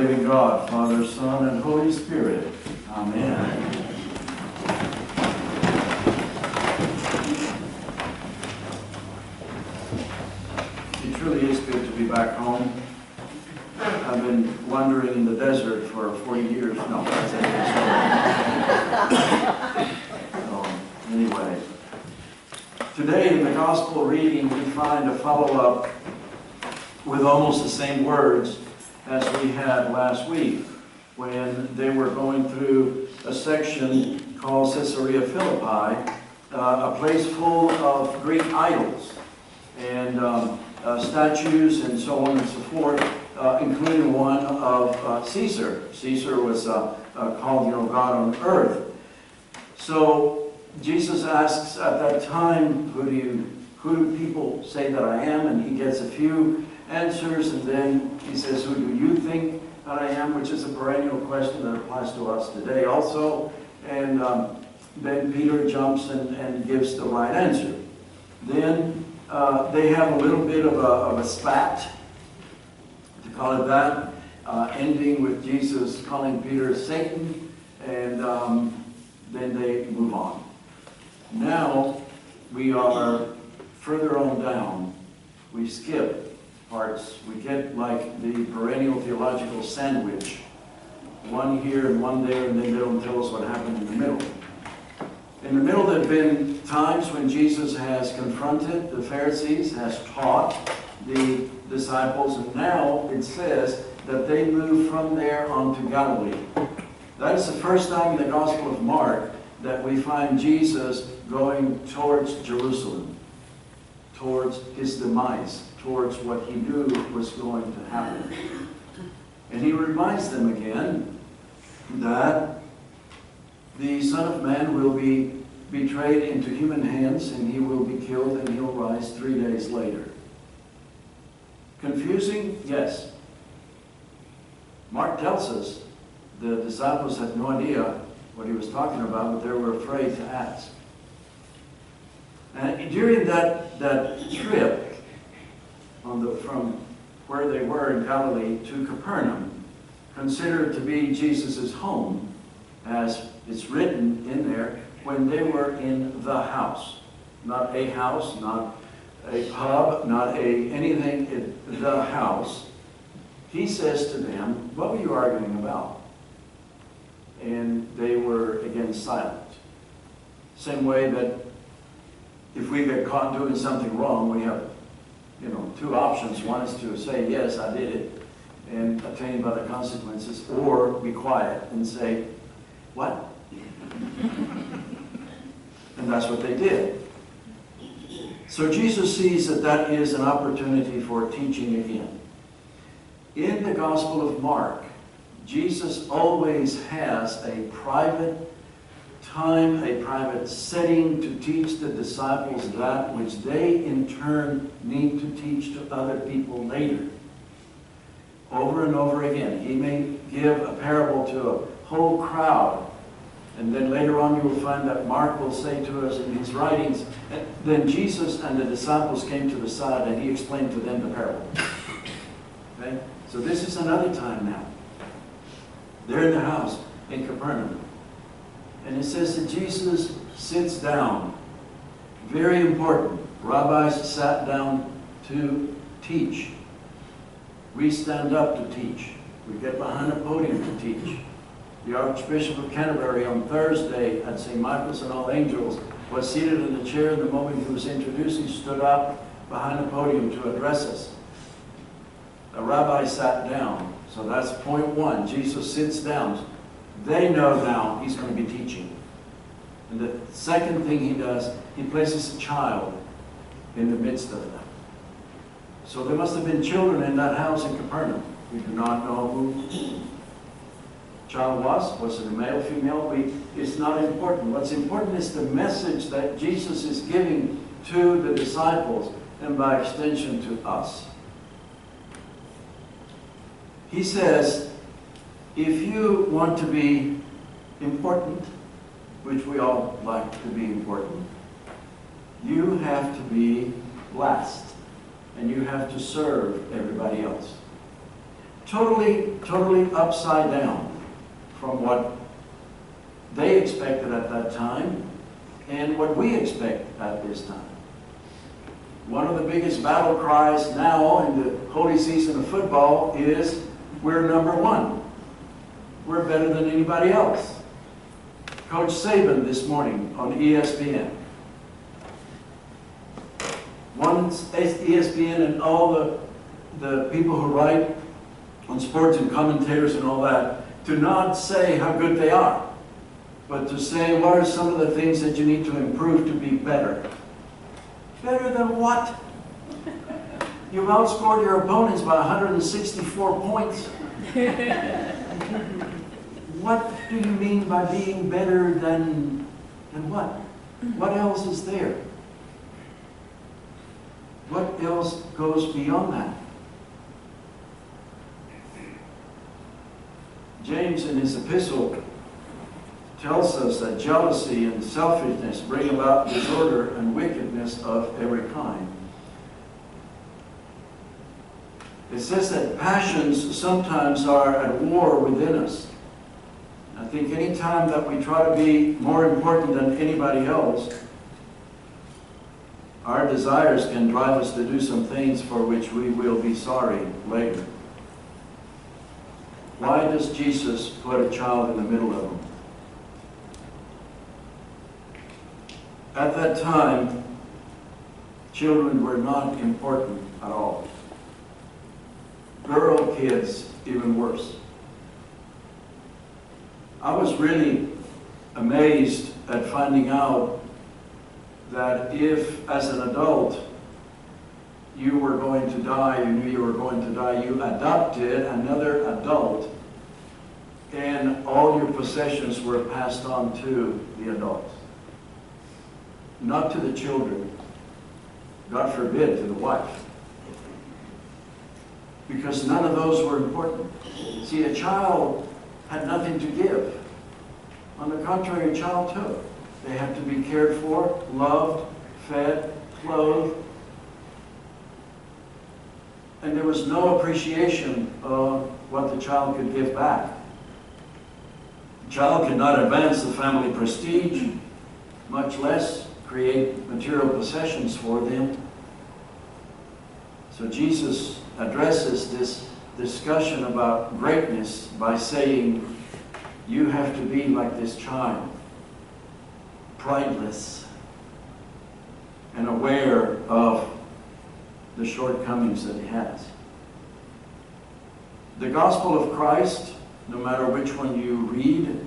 living God, Father, Son, and Holy Spirit. Amen. It truly is good to be back home. I've been wandering in the desert for 40 years. No, that's a different story. So, anyway, today in the Gospel reading we find a follow-up with almost the same words as we had last week when they were going through a section called Caesarea Philippi, a place full of Greek idols and statues and so on and so forth, including one of Caesar. Caesar was called, God on earth. So Jesus asks at that time, who do people say that I am? And he gets a few answers, and then he says, who do you think that I am? Which is a perennial question that applies to us today also. And then Peter jumps and gives the right answer. Then they have a little bit of a spat, to call it that, ending with Jesus calling Peter Satan, and then they move on. Now we are further on down. We skip parts. We get like the perennial theological sandwich. One here and one there, and then they don't tell us what happened in the middle. In the middle, there have been times when Jesus has confronted the Pharisees, has taught the disciples, and now it says that they move from there on to Galilee. That is the first time in the Gospel of Mark that we find Jesus going towards Jerusalem, towards his demise, towards what he knew was going to happen. And he reminds them again that the Son of Man will be betrayed into human hands, and he will be killed, and he'll rise 3 days later. Confusing? Yes. Mark tells us the disciples had no idea what he was talking about, but they were afraid to ask. And during that trip, from where they were in Galilee to Capernaum, considered to be Jesus' home, as it's written in there, when they were in the house. Not a house, not a pub, not anything, in the house. He says to them, what were you arguing about? And they were again silent. Same way that if we get caught doing something wrong, we have two options. One is to say, yes, I did it, and attain by the consequences, or be quiet and say, what? And that's what they did. So Jesus sees that that is an opportunity for teaching again. In the Gospel of Mark, Jesus always has a private time, a private setting to teach the disciples that which they in turn need to teach to other people later. Over and over again. He may give a parable to a whole crowd, and then later on you will find that Mark will say to us in his writings, then Jesus and the disciples came to the side and he explained to them the parable. Okay? So this is another time now. They're in the house in Capernaum. And it says that Jesus sits down. Very important. Rabbis sat down to teach. We stand up to teach. We get behind a podium to teach. The Archbishop of Canterbury on Thursday at St. Michael's and All Angels was seated in the chair. The moment he was introduced, he stood up behind the podium to address us. A rabbi sat down. So that's point one. Jesus sits down. They know now he's going to be teaching. And the second thing he does, he places a child in the midst of them. So there must have been children in that house in Capernaum. We do not know who the child was. Was it a male, female? It's not important. What's important is the message that Jesus is giving to the disciples and by extension to us. He says, if you want to be important, which we all like to be important, you have to be last, and you have to serve everybody else. totally upside down from what they expected at that time and what we expect at this time. One of the biggest battle cries now in the holy season of football is, we're number one. We're better than anybody else. Coach Saban this morning on ESPN. ESPN and all the people who write on sports and commentators and all that, to not say how good they are, but to say what are some of the things that you need to improve to be better. Better than what? You've outscored your opponents by 164 points. What do you mean by being better than what? What else is there? What else goes beyond that? James in his epistle tells us that jealousy and selfishness bring about disorder and wickedness of every kind. It says that passions sometimes are at war within us. I think any time that we try to be more important than anybody else, our desires can drive us to do some things for which we will be sorry later. Why does Jesus put a child in the middle of them? At that time, children were not important at all. Girl kids, even worse. I was really amazed at finding out that if, as an adult, you were going to die, you knew you were going to die, you adopted another adult, and all your possessions were passed on to the adults. Not to the children, God forbid, to the wife. Because none of those were important. See, a child had nothing to give. On the contrary, a child took. They had to be cared for, loved, fed, clothed. And there was no appreciation of what the child could give back. The child could not advance the family prestige, much less create material possessions for them. So Jesus addresses this discussion about greatness by saying, you have to be like this child, prideless and aware of the shortcomings that he has. The gospel of Christ, no matter which one you read,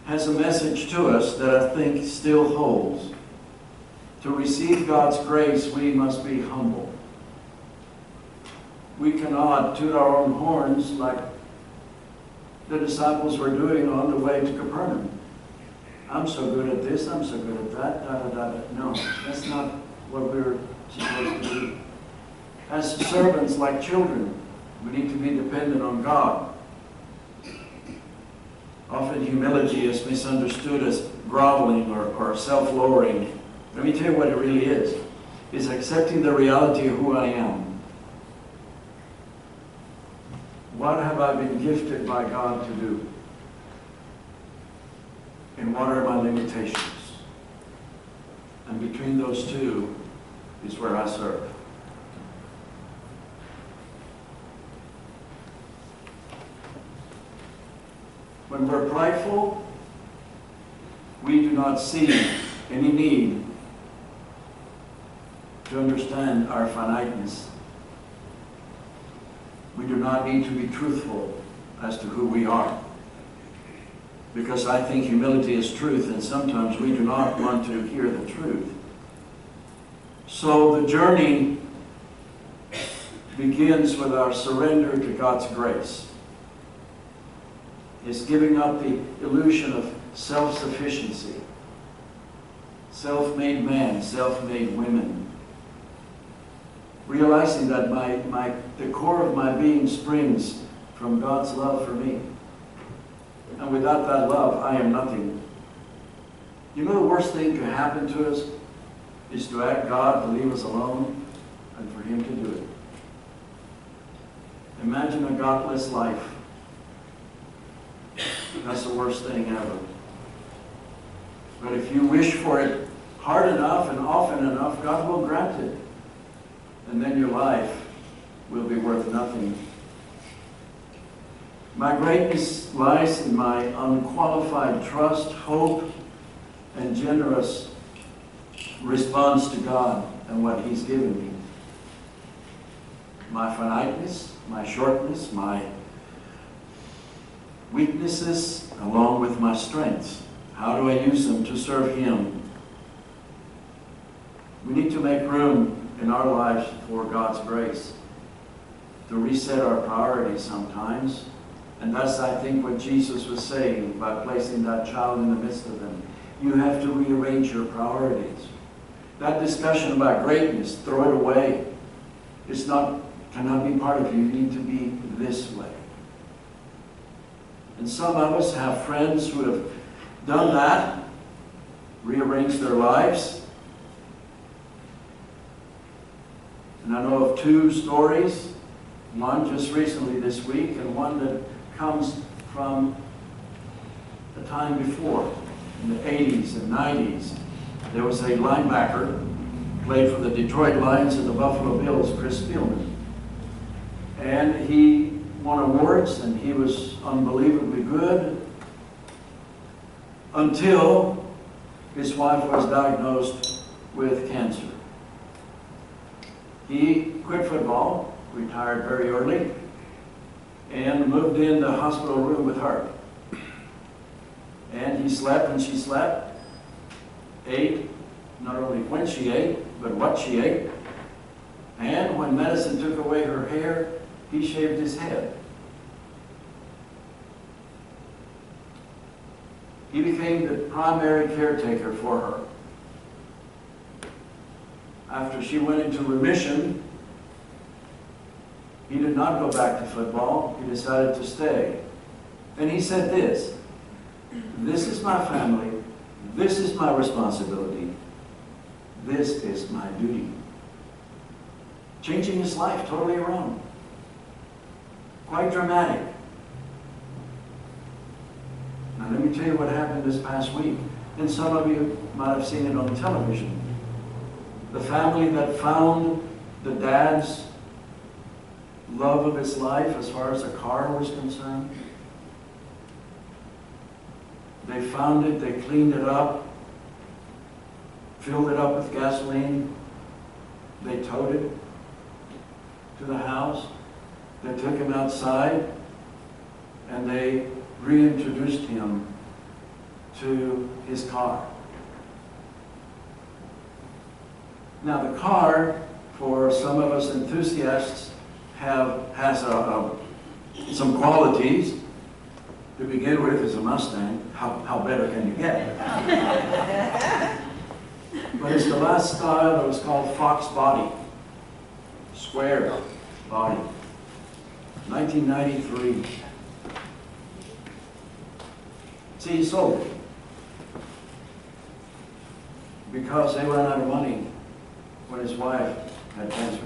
has a message to us that I think still holds. To receive God's grace, we must be humble. We cannot toot our own horns like the disciples were doing on the way to Capernaum. I'm so good at this, I'm so good at that, da-da-da-da. No, that's not what we're supposed to do. As servants, like children, we need to be dependent on God. Often humility is misunderstood as groveling or self-lowering. Let me tell you what it really is. It's accepting the reality of who I am. What have I been gifted by God to do? And what are my limitations? And between those two is where I serve. When we're prideful, we do not see any need to understand our finiteness. We do not need to be truthful as to who we are. Because I think humility is truth, and sometimes we do not want to hear the truth. So the journey begins with our surrender to God's grace. It's giving up the illusion of self-sufficiency. Self-made man, self-made women. Realizing that the core of my being springs from God's love for me. And without that love, I am nothing. You know the worst thing to happen to us is to ask God to leave us alone and for Him to do it. Imagine a godless life. That's the worst thing ever. But if you wish for it hard enough and often enough, God will grant it. And then your life will be worth nothing. My greatness lies in my unqualified trust, hope, and generous response to God and what He's given me. My finiteness, my shortness, my weaknesses, along with my strengths. How do I use them to serve Him? We need to make room in our lives for God's grace, to reset our priorities sometimes. And that's, I think, what Jesus was saying by placing that child in the midst of them. You have to rearrange your priorities. That discussion about greatness, throw it away. It's cannot be part of you. You need to be this way. And some of us have friends who have done that, rearranged their lives. And I know of two stories, one just recently this week and one that comes from the time before, in the 80s and 90s. There was a linebacker, played for the Detroit Lions and the Buffalo Bills, Chris Spielman. And he won awards and he was unbelievably good until his wife was diagnosed with cancer. He quit football, retired very early, and moved in the hospital room with her. And he slept when she slept, ate, not only when she ate, but what she ate. And when medicine took away her hair, he shaved his head. He became the primary caretaker for her. After she went into remission, he did not go back to football. He decided to stay. And he said this, "This is my family. This is my responsibility. This is my duty." Changing his life totally around. Quite dramatic. Now let me tell you what happened this past week. And some of you might have seen it on television. The family that found the dad's love of his life as far as a car was concerned. They found it, they cleaned it up, filled it up with gasoline, they towed it to the house, they took him outside, and they reintroduced him to his car. Now the car, for some of us enthusiasts, has some qualities. To begin with, it's a Mustang. How better can you get? But it's the last style that was called Fox Body. Square body. 1993. See, he sold it because they ran out of money when his wife had cancer.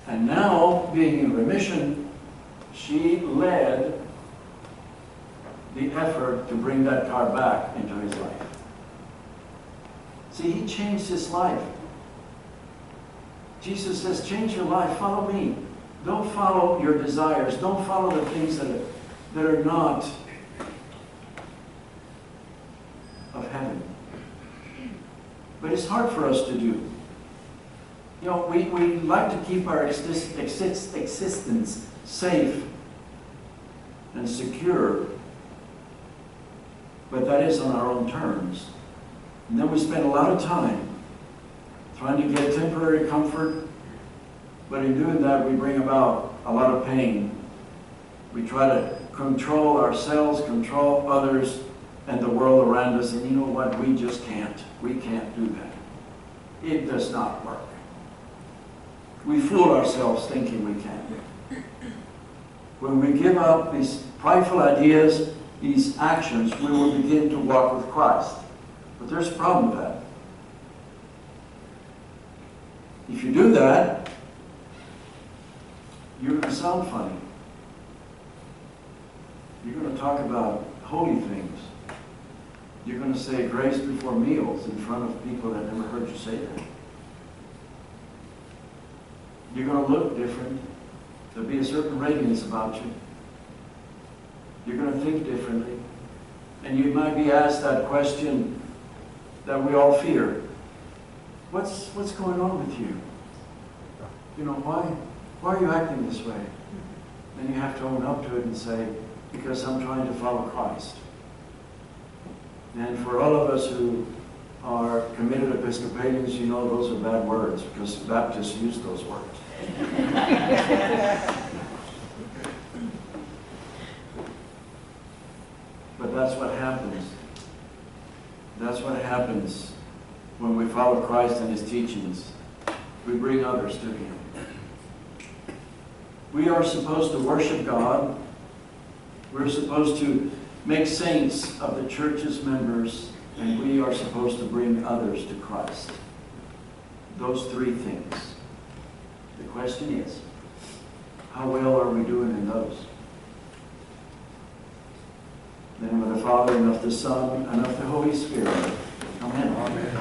And now, being in remission, she led the effort to bring that car back into his life. See, he changed his life. Jesus says, change your life, follow me. Don't follow your desires. Don't follow the things that are not of heaven. But it's hard for us to do. You know, we like to keep our existence safe and secure, but that is on our own terms. And then we spend a lot of time trying to get temporary comfort, but in doing that we bring about a lot of pain. We try to control ourselves, control others, and the world around us, and you know what? We just can't. We can't do that. It does not work. We fool ourselves thinking we can. When we give up these prideful ideas, these actions, we will begin to walk with Christ. But there's a problem with that. If you do that, you're going to sound funny. You're going to talk about holy things. You're going to say grace before meals in front of people that never heard you say that. You're going to look different. There'll be a certain radiance about you. You're going to think differently. And you might be asked that question that we all fear. What's going on with you? You know, why are you acting this way? Then you have to own up to it and say, because I'm trying to follow Christ. And for all of us who are committed Episcopalians, you know those are bad words, because Baptists use those words. But that's what happens. That's what happens when we follow Christ and His teachings. We bring others to Him. We are supposed to worship God. We're supposed to make saints of the church's members, and we are supposed to bring others to Christ. Those three things. The question is, how well are we doing in those? In the name of the Father, and of the Son, and of the Holy Spirit. Amen. Amen.